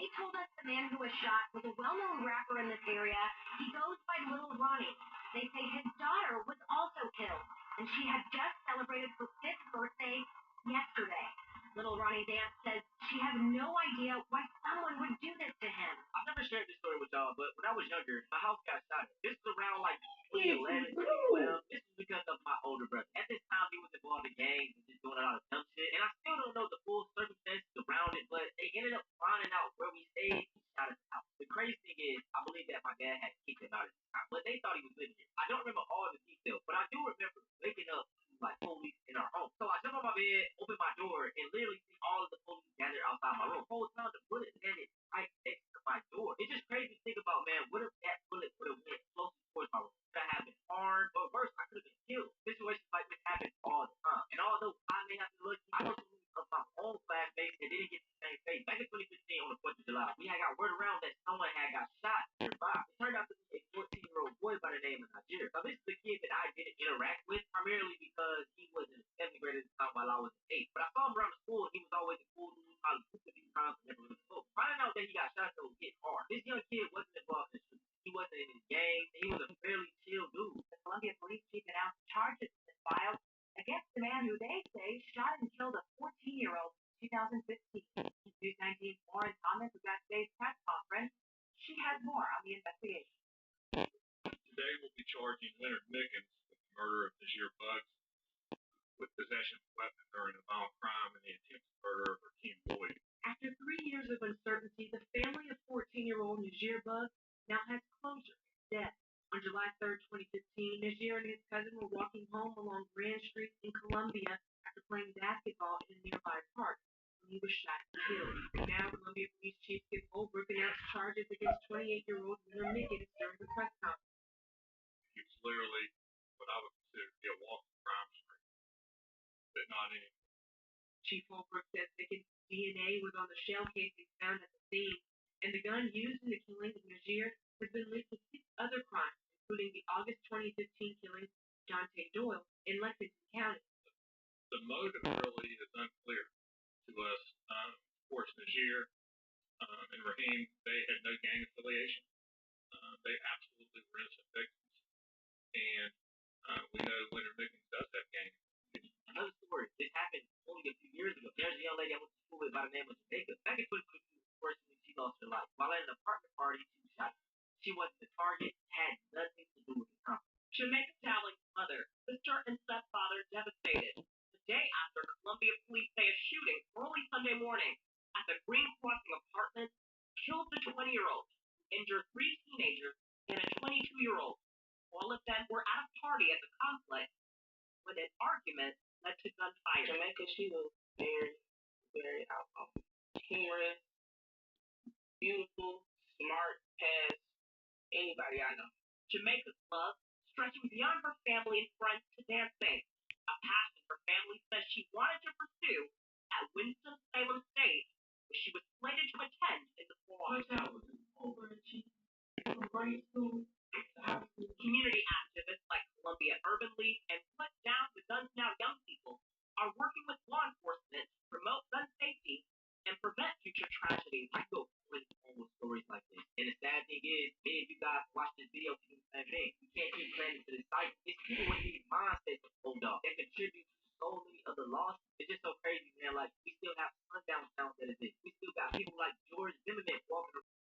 They told us the man who was shot was a well-known rapper in this area. He goes by Little Ronnie. They say his daughter was also killed, and she had just celebrated her 5th birthday yesterday. Little Ronnie Dance says she has no idea why someone would do this to him. The Columbia Police Chief announced charges have been filed against the man who they say shot and killed a 14-year-old in 2015. News 19's Lauren Thomas was at today's press conference. She has more on the investigation. Today we'll be charging Leonard Mickens with the murder of Najir Buggs, with possession of a weapon during a violent crime and the attempted murder of Rakeem Boyd. After 3 years of uncertainty, the family of 14-year-old Najir Buggs now has closure. Death. On July 3rd, 2015, Najir and his cousin were walking home along Grand Street in Columbia after playing basketball in a nearby park when he was shot and killed. Now, Columbia Police Chief Skip Holbrook announced charges against 28-year-old Leonard Mickens during the press conference. He was literally what I would consider to be a walking crime street, but not anymore. Chief Holbrook says Mickens' DNA was on the shell casing found at the scene, and the gun used in the killing of Najir has been linked to 6 other crimes, including the August 2015 killing of Dante Doyle in Lexington County. The motive really is unclear to us. Of course, Najir and Raheem, they had no gang affiliation. They absolutely were innocent victims. And we know Leonard Mickens does have gang affiliation. Another story. This happened only a few years ago. There's a young lady I went to school with by the name of Jamaica. Back in 2022, unfortunately, she lost her life. While at an apartment party, she was shot. She wasn't the target, had nothing to do with the crime. Jamaica Tallink's mother, sister, and stepfather devastated. The day after, Columbia police say a shooting early Sunday morning at the Green Crossing apartment killed the 20-year-old, injured 3 teenagers, and a 22-year-old. All of them were at a party at the complex when an argument led to gunfire. Jamaica, she was very, very humorous, beautiful, smart, past anybody I know. Jamaica's love, stretching beyond her family and friends to dancing, a passion her family says she wanted to pursue at Winston-Salem State, where she was slated to attend in the fall. Community activists like Columbia Urban League and Put Down the Guns Now Young People are working with law enforcement to promote gun safety and prevent future tragedies. I go almost stories like this. And the sad thing is, if you guys watch this video, you do the same thing. You can't keep planning to this cycle. It's people with these mindsets of old dog that contribute to so many of the losses. It's just so crazy, man. Like, we still have sundown towns that exist. We still got people like George Zimmerman walking